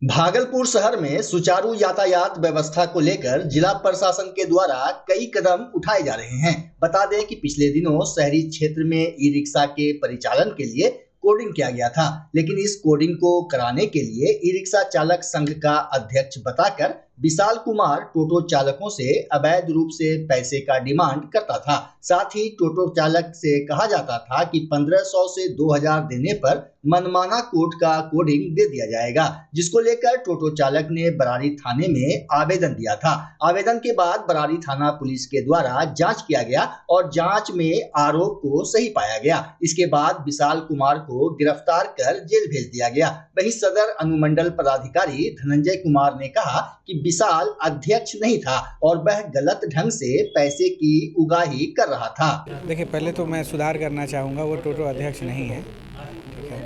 भागलपुर शहर में सुचारू यातायात व्यवस्था को लेकर जिला प्रशासन के द्वारा कई कदम उठाए जा रहे हैं। बता दें कि पिछले दिनों शहरी क्षेत्र में ई रिक्शा के परिचालन के लिए कोडिंग किया गया था, लेकिन इस कोडिंग को कराने के लिए ई रिक्शा चालक संघ का अध्यक्ष बताकर विशाल कुमार टोटो चालकों से अवैध रूप से पैसे का डिमांड करता था। साथ ही टोटो चालक से कहा जाता था कि 1500 से 2000 देने पर मनमाना कोड का कोडिंग दे दिया जाएगा, जिसको लेकर टोटो चालक ने बरारी थाने में आवेदन दिया था। आवेदन के बाद बरारी थाना पुलिस के द्वारा जांच किया गया और जांच में आरोप को सही पाया गया। इसके बाद विशाल कुमार को गिरफ्तार कर जेल भेज दिया गया। वहीं सदर अनुमंडल पदाधिकारी धनंजय कुमार ने कहा कि विशाल अध्यक्ष नहीं था और वह गलत ढंग से पैसे की उगाही कर रहा था। देखिए, पहले तो मैं सुधार करना चाहूँगा, वो टोटो अध्यक्ष नहीं है, ठीक है।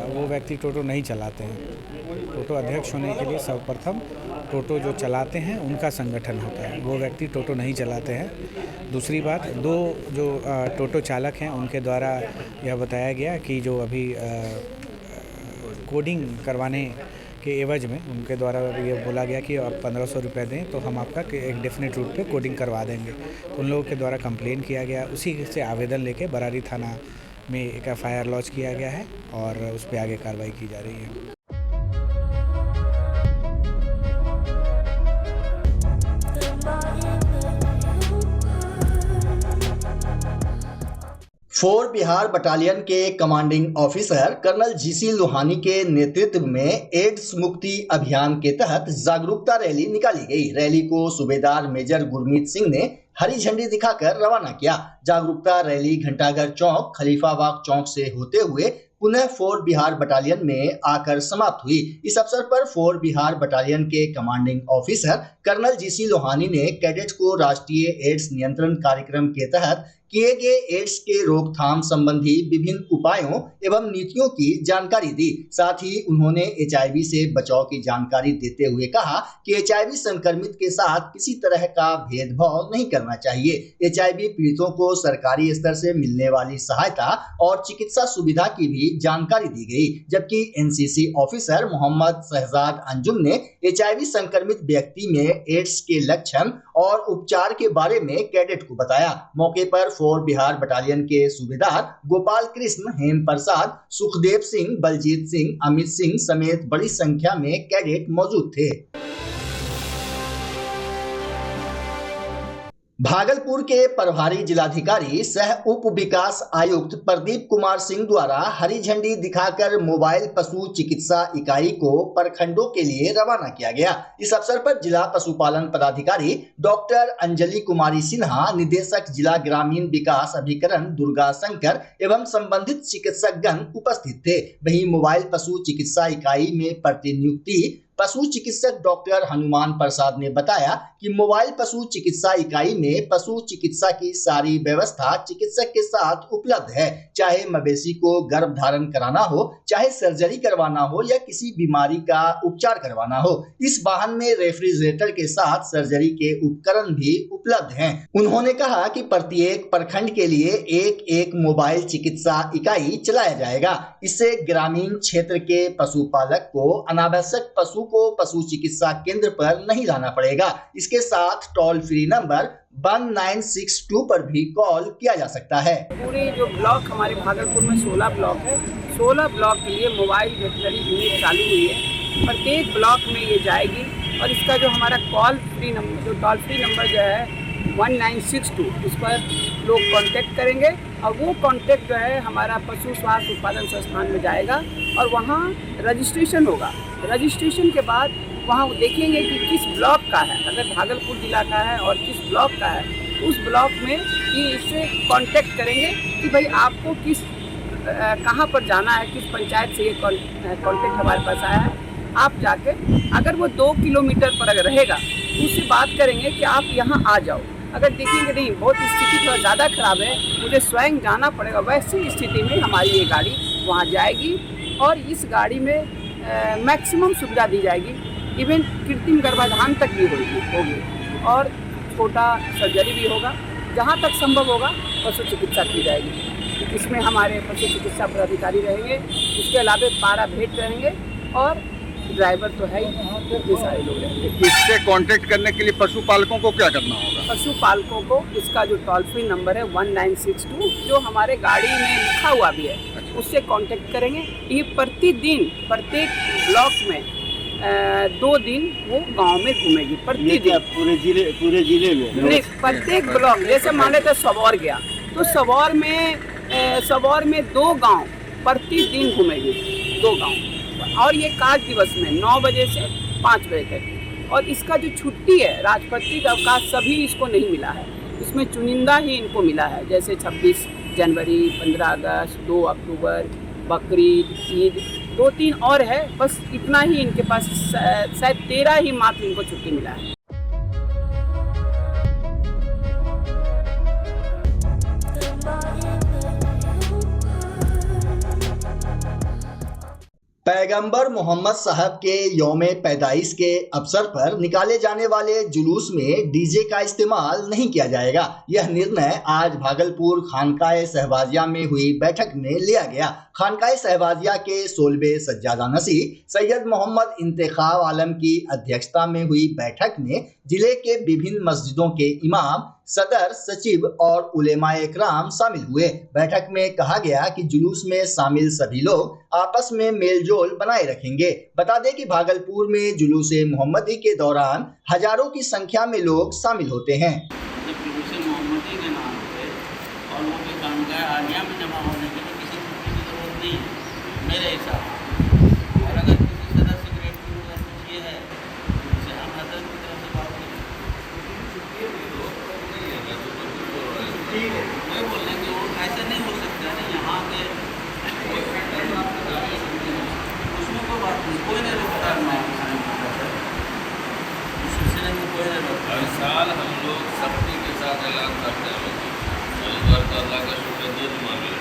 वो व्यक्ति टोटो नहीं चलाते हैं। टोटो अध्यक्ष होने के लिए सर्वप्रथम टोटो जो चलाते हैं उनका संगठन होता है, वो व्यक्ति टोटो नहीं चलाते हैं। दूसरी बात, दो जो टोटो चालक हैं उनके द्वारा यह बताया गया कि जो अभी कोडिंग करवाने के एवज में उनके द्वारा ये बोला गया कि आप 1500 रुपये दें तो हम आपका एक डेफिनेट रूट पे कोडिंग करवा देंगे। तो उन लोगों के द्वारा कंप्लेन किया गया, उसी से आवेदन लेके बरारी थाना में एक FIR लॉन्च किया गया है और उस पर आगे कार्रवाई की जा रही है। फोर बिहार बटालियन के commanding officer colonel GC Lohani के नेतृत्व में एड्स मुक्ति अभियान के तहत जागरूकता रैली निकाली गई। रैली को सूबेदार मेजर गुरमीत सिंह ने हरी झंडी दिखाकर रवाना किया। जागरूकता रैली घंटाघर चौक, खलीफाबाग चौक से होते हुए पुनः फोर बिहार बटालियन में आकर समाप्त हुई। इस अवसर पर फोर बिहार बटालियन के commanding officer colonel GC Lohani ने कैडेट को राष्ट्रीय एड्स नियंत्रण कार्यक्रम के तहत किए गए एड्स के रोकथाम संबंधी विभिन्न उपायों एवं नीतियों की जानकारी दी। साथ ही उन्होंने HIV से बचाव की जानकारी देते हुए कहा कि HIV संक्रमित के साथ किसी तरह का भेदभाव नहीं करना चाहिए। HIV पीड़ितों को सरकारी स्तर से मिलने वाली सहायता और चिकित्सा सुविधा की भी जानकारी दी गई। जबकि NCC ऑफिसर मोहम्मद शहजाद अंजुम ने HIV संक्रमित व्यक्ति में एड्स के लक्षण और उपचार के बारे में कैडेट को बताया। मौके पर फोर बिहार बटालियन के सूबेदार गोपाल कृष्ण, हेम प्रसाद, सुखदेव सिंह, बलजीत सिंह, अमित सिंह समेत बड़ी संख्या में कैडेट मौजूद थे। भागलपुर के प्रभारी जिलाधिकारी सह उप विकास आयुक्त प्रदीप कुमार सिंह द्वारा हरी झंडी दिखाकर मोबाइल पशु चिकित्सा इकाई को प्रखंडों के लिए रवाना किया गया। इस अवसर पर जिला पशुपालन पदाधिकारी डॉक्टर अंजलि कुमारी सिन्हा, निदेशक जिला ग्रामीण विकास अभिकरण दुर्गा शंकर एवं संबंधित चिकित्सकगण उपस्थित थे। वहीं मोबाइल पशु चिकित्सा इकाई में प्रतिनियुक्ति पशु चिकित्सक डॉक्टर हनुमान प्रसाद ने बताया कि मोबाइल पशु चिकित्सा इकाई में पशु चिकित्सा की सारी व्यवस्था चिकित्सक के साथ उपलब्ध है। चाहे मवेशी को गर्भ धारण कराना हो, चाहे सर्जरी करवाना हो या किसी बीमारी का उपचार करवाना हो, इस वाहन में रेफ्रिजरेटर के साथ सर्जरी के उपकरण भी उपलब्ध हैं। उन्होंने कहा कि प्रत्येक प्रखंड के लिए एक मोबाइल चिकित्सा इकाई चलाया जाएगा। इससे ग्रामीण क्षेत्र के पशुपालक को अनावश्यक पशु को पशु चिकित्सा केंद्र पर नहीं लाना पड़ेगा। इसके साथ टोल फ्री नंबर 1962 पर भी कॉल किया जा सकता है। पूरे जो ब्लॉक हमारे भागलपुर में 16 ब्लॉक है, 16 ब्लॉक के लिए मोबाइल वेटनरी यूनिट चालू हुई है। प्रत्येक ब्लॉक में ये जाएगी और इसका जो हमारा कॉल फ्री नंबर, जो टोल फ्री नंबर जो है 1962, उस पर लोग कांटेक्ट करेंगे और वो कांटेक्ट जो है हमारा पशु स्वास्थ्य उत्पादन संस्थान में जाएगा और वहाँ रजिस्ट्रेशन होगा। रजिस्ट्रेशन के बाद वहाँ देखेंगे कि किस ब्लॉक का है, अगर भागलपुर जिला का है और किस ब्लॉक का है, उस ब्लॉक में कि इससे कांटेक्ट करेंगे कि भाई आपको किस कहाँ पर जाना है, किस पंचायत से ये कांटेक्ट हमारे पास आया है। आप जाके अगर वो 2 किलोमीटर पर अगर रहेगा तो उससे बात करेंगे कि आप यहाँ आ जाओ। अगर देखेंगे नहीं बहुत स्थिति थोड़ा ज़्यादा खराब है, मुझे स्वयं जाना पड़ेगा, वैसी स्थिति में हमारी ये गाड़ी वहाँ जाएगी और इस गाड़ी में मैक्सिमम सुविधा दी जाएगी। इवन कृत्रिम गर्भाधान तक भी होगी और छोटा सर्जरी भी होगा। जहाँ तक संभव होगा पशु चिकित्सा की जाएगी। इसमें हमारे पशु चिकित्सा पदाधिकारी रहेंगे, इसके अलावा पारा भेट रहेंगे और ड्राइवर तो है ही, इतने सारे लोग रहते हैं। इससे कांटेक्ट करने के लिए पशुपालकों को क्या करना होगा? पशुपालकों को इसका जो टोल फ्री नंबर है 1962 जो हमारे गाड़ी में लिखा हुआ भी है, उससे कांटेक्ट करेंगे। ये प्रतिदिन प्रत्येक ब्लॉक में 2 दिन वो गांव में घूमेगी प्रतिदिन। पूरे जिले में प्रत्येक ब्लॉक, जैसे मान लेते सबौर गया तो सबौर में 2 गांव प्रतिदिन घूमेगी, 2 गांव। और ये कार्य दिवस में 9 बजे से 5 बजे तक। और इसका जो छुट्टी है राजपत्रित अवकाश सभी इसको नहीं मिला है, इसमें चुनिंदा ही इनको मिला है, जैसे 26 जनवरी, 15 अगस्त, 2 अक्टूबर, बकरीद, ईद, 2-3 और है, बस इतना ही इनके पास, शायद 13 ही मात्र इनको छुट्टी मिला है। पैगंबर मोहम्मद साहब के यौम पैदाइश के अवसर पर निकाले जाने वाले जुलूस में डीजे का इस्तेमाल नहीं किया जाएगा। यह निर्णय आज भागलपुर खानकाए शहबाजिया में हुई बैठक में लिया गया। खानकाए शहबाजिया के 16वें सज्जादा नसीह सैयद मोहम्मद इंतखाब आलम की अध्यक्षता में हुई बैठक में जिले के विभिन्न मस्जिदों के इमाम, सदर, सचिव और उलेमाए इकराम शामिल हुए। बैठक में कहा गया कि जुलूस में शामिल सभी लोग आपस में मेलजोल बनाए रखेंगे। बता दें कि भागलपुर में जुलूस-ए मोहम्मदी के दौरान हजारों की संख्या में लोग शामिल होते हैं। जुलूस-ए मोहम्मदी के नाम पे और वो जो खानकाए आलिया में जमा होने के लिए किसी छुट्टी की जरूरत नहीं है मेरे हिसाब से। और अगर किसी सदर सेक्रेटरी को कुछ ये है उसे हम हजरत की तरफ से बात करें, वही बोल रहे हैं कि वो ऐसे नहीं हो सकता है। यहाँ के उसमें कोई बात नहीं, कोई नहीं रोकता है, उस सिलसिले में कोई नहीं रोकता। हर साल हम लोग सख्ती के साथ ऐलान करते हैं कि इस बार तो अल्लाह का शुक्र दूध मान लो।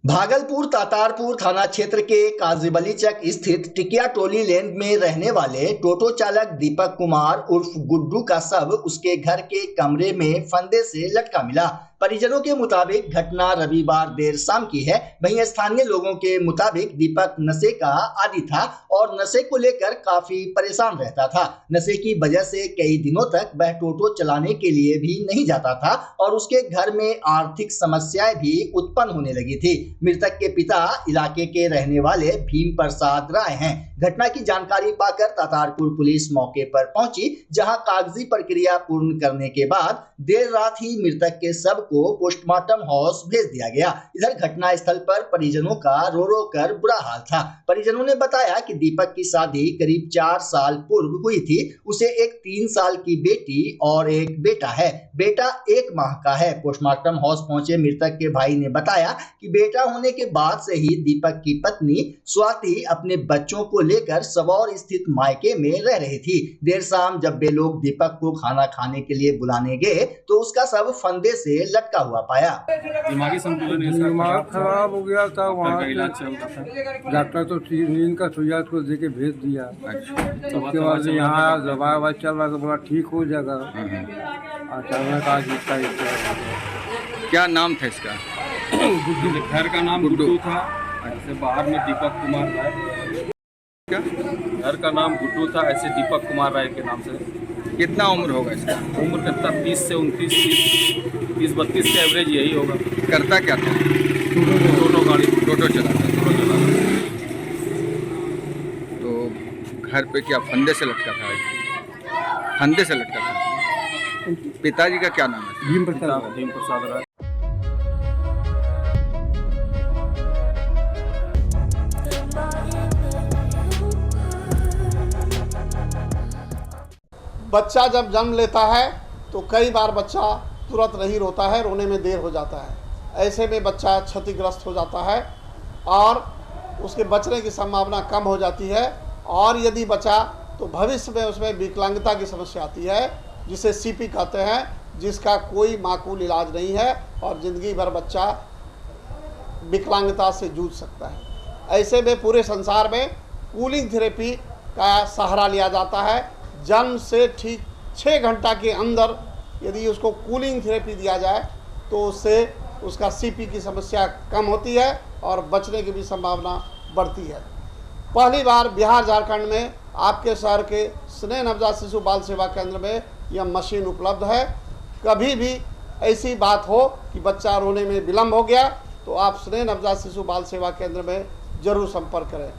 भागलपुर तातारपुर थाना क्षेत्र के काजीबली चक स्थित टिकिया टोली लैंड में रहने वाले टोटो चालक दीपक कुमार उर्फ गुड्डू का शव उसके घर के कमरे में फंदे से लटका मिला। परिजनों के मुताबिक घटना रविवार देर शाम की है। वहीं स्थानीय लोगों के मुताबिक दीपक नशे का आदी था और नशे को लेकर काफी परेशान रहता था। नशे की वजह से कई दिनों तक वह टोटो चलाने के लिए भी नहीं जाता था और उसके घर में आर्थिक समस्याएं भी उत्पन्न होने लगी थी। मृतक के पिता इलाके के रहने वाले भीम प्रसाद राय हैं। घटना की जानकारी पाकर तातारपुर पुलिस मौके पर पहुंची, जहां कागजी प्रक्रिया पूर्ण करने के बाद देर रात ही मृतक के शव को पोस्टमार्टम हाउस भेज दिया गया। इधर घटना स्थल पर परिजनों का रो रो कर बुरा हाल था। परिजनों ने बताया कि दीपक की शादी करीब 4 साल पूर्व हुई थी। उसे एक 3 साल की बेटी और एक बेटा है। बेटा 1 माह का है। पोस्टमार्टम हाउस पहुंचे मृतक के भाई ने बताया कि बेटा होने के बाद से ही दीपक की पत्नी स्वाति अपने बच्चों को लेकर सबौर स्थित मायके में रह रही थी। देर शाम जब वे लोग दीपक को खाना खाने के लिए बुलाने गए तो उसका शव फंदे से लटका हुआ पाया। दिमागी संतुलन दिमाग खराब हो गया था, वहाँ इलाज चल रहा था। डॉक्टर तो नींद का सुइया को देके भेज दिया। उसके बाद यहाँ दवा ववा चल रहा तो बोला ठीक हो जाएगा। अचानक आज इसका क्या नाम था इसका? गुड्डू। घर का नाम गुड्डू था। ऐसे बाहर में दीपक कुमार राय। क्या घर का नाम गुड्डू था, ऐसे दीपक कुमार राय के नाम से। कितना उम्र होगा इसका? उम्र कितना 30 से 29, 30-32 का एवरेज यही होगा। करता क्या था? टोटो गाड़ी, टोटो चलाता। तो घर पे क्या फंदे से लटका था? फंदे से लटका था। पिताजी का क्या नाम है? भीम प्रसाद राय। बच्चा जब जन्म लेता है तो कई बार बच्चा तुरंत नहीं रोता है, रोने में देर हो जाता है। ऐसे में बच्चा क्षतिग्रस्त हो जाता है और उसके बचने की संभावना कम हो जाती है। और यदि बचा तो भविष्य में उसमें विकलांगता की समस्या आती है, जिसे सीपी कहते हैं, जिसका कोई माकूल इलाज नहीं है और ज़िंदगी भर बच्चा विकलांगता से जूझ सकता है। ऐसे में पूरे संसार में कूलिंग थेरेपी का सहारा लिया जाता है। जन्म से ठीक 6 घंटा के अंदर यदि उसको कूलिंग थेरेपी दिया जाए तो उससे उसका सीपी की समस्या कम होती है और बचने की भी संभावना बढ़ती है। पहली बार बिहार झारखंड में आपके शहर के स्नेह नवजात शिशु बाल सेवा केंद्र में यह मशीन उपलब्ध है। कभी भी ऐसी बात हो कि बच्चा रोने में विलम्ब हो गया तो आप स्नेह नवजात शिशु बाल सेवा केंद्र में जरूर संपर्क करें।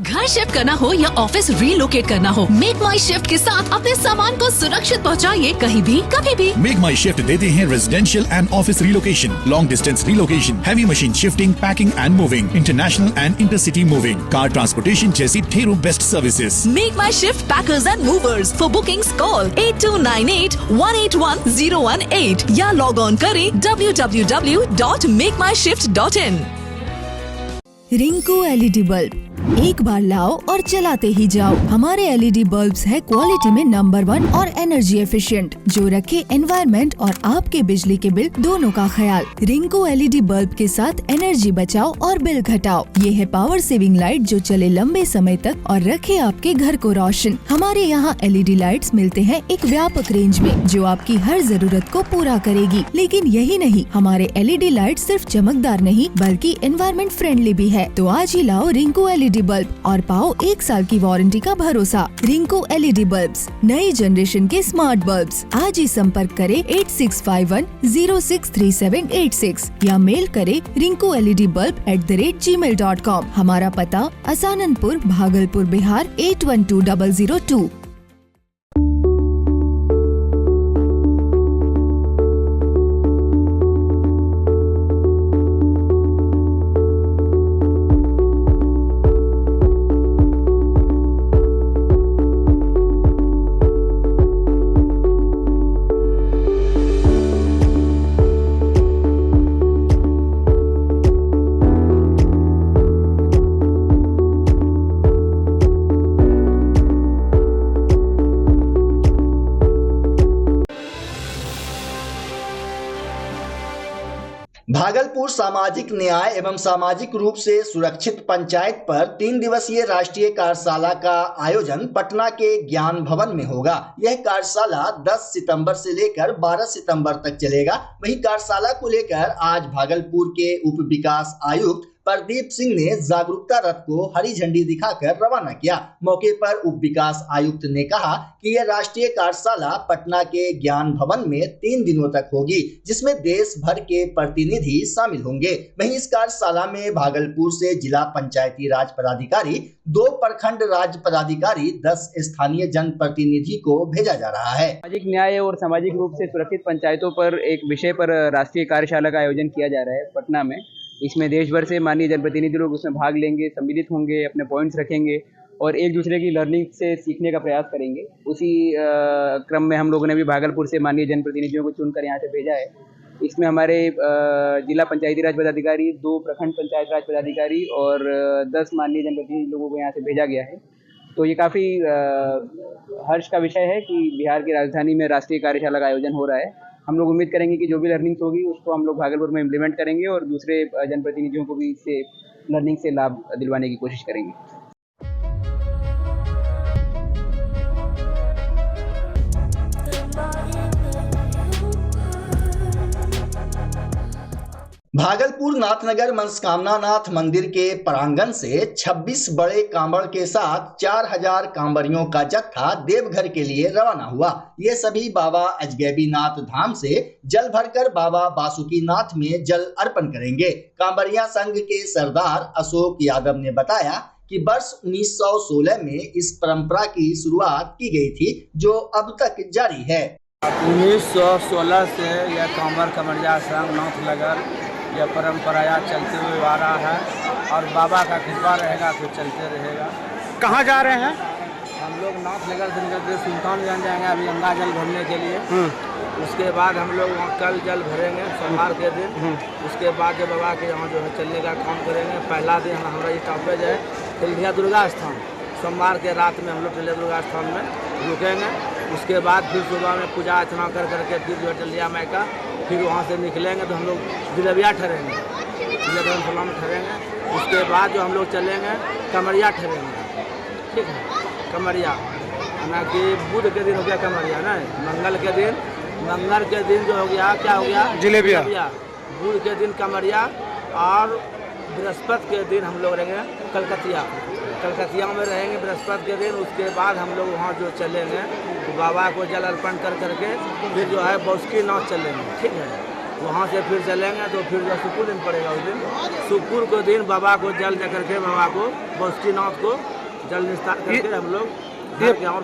घर शिफ्ट करना हो या ऑफिस रीलोकेट करना हो, मेक माई शिफ्ट के साथ अपने सामान को सुरक्षित पहुंचाइए कहीं भी कभी भी। मेक माई शिफ्ट देते हैं residential and office relocation, long distance relocation, heavy machine shifting, packing and moving, international and intercity moving, car transportation जैसी ढेरों best services. Make my shift packers and movers. For bookings call 8298-181-018 या log on करें www.makemyshift.in। Rinku LED bulb, एक बार लाओ और चलाते ही जाओ। हमारे एलईडी बल्ब्स है क्वालिटी में नंबर 1 और एनर्जी एफिशिएंट, जो रखे एनवायरनमेंट और आपके बिजली के बिल दोनों का ख्याल। रिंकू एलईडी बल्ब के साथ एनर्जी बचाओ और बिल घटाओ। ये है पावर सेविंग लाइट जो चले लंबे समय तक और रखे आपके घर को रोशन। हमारे यहाँ एलईडी लाइट्स मिलते हैं एक व्यापक रेंज में जो आपकी हर जरूरत को पूरा करेगी। लेकिन यही नहीं, हमारे एलईडी लाइट सिर्फ चमकदार नहीं बल्कि एनवायरनमेंट फ्रेंडली भी है। तो आज ही लाओ रिंकू एलईडी बल्ब और पाओ 1 साल की वारंटी का भरोसा। रिंकू एलईडी बल्ब्स, नई जनरेशन के स्मार्ट बल्ब्स। आज ही संपर्क करें 8651063786 या मेल करें rinkooledbulb@gmail.com। हमारा पता असाननपुर, भागलपुर, बिहार 812002। भागलपुर सामाजिक न्याय एवं सामाजिक रूप से सुरक्षित पंचायत पर 3 दिवसीय राष्ट्रीय कार्यशाला का आयोजन पटना के ज्ञान भवन में होगा। यह कार्यशाला 10 सितंबर से लेकर 12 सितंबर तक चलेगा। वहीं कार्यशाला को लेकर आज भागलपुर के उप विकास आयुक्त प्रदीप सिंह ने जागरूकता रथ को हरी झंडी दिखाकर रवाना किया। मौके पर उप विकास आयुक्त ने कहा कि यह राष्ट्रीय कार्यशाला पटना के ज्ञान भवन में 3 दिनों तक होगी, जिसमें देश भर के प्रतिनिधि शामिल होंगे। वहीं इस कार्यशाला में भागलपुर से जिला पंचायती राज पदाधिकारी, 2 प्रखंड राज पदाधिकारी, 10 स्थानीय जनप्रतिनिधि को भेजा जा रहा है। सामाजिक न्याय और सामाजिक रूप से सुरक्षित पंचायतों पर एक विषय पर राष्ट्रीय कार्यशाला का आयोजन किया जा रहा है पटना में। इसमें देश भर से माननीय जनप्रतिनिधि लोग उसमें भाग लेंगे, सम्मिलित होंगे, अपने पॉइंट्स रखेंगे और एक दूसरे की लर्निंग से सीखने का प्रयास करेंगे। उसी क्रम में हम लोगों ने भी भागलपुर से माननीय जनप्रतिनिधियों को चुनकर यहाँ से भेजा है। इसमें हमारे जिला पंचायती राज पदाधिकारी, 2 प्रखंड पंचायत राज पदाधिकारी और 10 माननीय जनप्रतिनिधि लोगों को यहाँ से भेजा गया है। तो ये काफ़ी हर्ष का विषय है कि बिहार की राजधानी में राष्ट्रीय कार्यशाला का आयोजन हो रहा है। हम लोग उम्मीद करेंगे कि जो भी लर्निंग्स होगी उसको हम लोग भागलपुर में इम्प्लीमेंट करेंगे और दूसरे जनप्रतिनिधियों को भी इससे लर्निंग से लाभ दिलवाने की कोशिश करेंगे। भागलपुर नाथनगर मनस्कामना नाथ मंदिर के प्रांगण से 26 बड़े कांवड़ के साथ 4000 कांवड़ियों का जत्था देवघर के लिए रवाना हुआ। ये सभी बाबा अजगैबीनाथ धाम से जल भरकर बाबा बासुकीनाथ में जल अर्पण करेंगे। कांवड़िया संघ के सरदार अशोक यादव ने बताया कि वर्ष 1916 में इस परंपरा की शुरुआत की गई थी, जो अब तक जारी है। 1916 से यह कांवड़िया संघ नाथनगर यह परंपरा चलते हुए आ रहा है और बाबा का कृपा रहेगा तो चलते रहेगा। कहाँ जा रहे हैं हम लोग नाथनगर से निकलते सुल्तानगंज जाएंगे अभी गंगा जल भरने के लिए। उसके बाद हम लोग वहाँ कल जल भरेंगे सोमवार के दिन। उसके बाद जो बाबा के यहाँ जो है चलने का काम करेंगे। पहला दिन हमारा स्टॉपेज है टिल्डिया दुर्गा स्थान। सोमवार के रात में हम लोग टिल्डिया दुर्गा स्थान में रुकेंगे। उसके बाद फिर सुबह में पूजा अर्चना कर करके फिर जो है टिल्डिया माई का फिर वहाँ से निकलेंगे तो हम लोग जिलेबिया ठहरेंगे, जिले धर्मशाला में ठहरेंगे। उसके बाद जो हम लोग चलेंगे कमरिया ठहरेंगे, ठीक है, कमरिया। ना कि बुध के दिन हो गया कमरिया ना, मंगल के दिन जो हो गया क्या हो गया जिलेबिया, बुध के दिन कमरिया और बृहस्पति के दिन हम लोग रहेंगे कलकतिया में रहेंगे बृहस्पति के दिन। उसके बाद हम लोग वहाँ जो चलेंगे तो बाबा को जल अर्पण कर करके फिर जो है बौस्की नाव चलेंगे, ठीक है। वहाँ से फिर चलेंगे तो फिर जो सुपुर दिन पड़ेगा उस दिन, सुपुर के दिन बाबा को जल दे करके बाबा को बौस्की नाथ को जल निस्तार करके हम लोग घर के और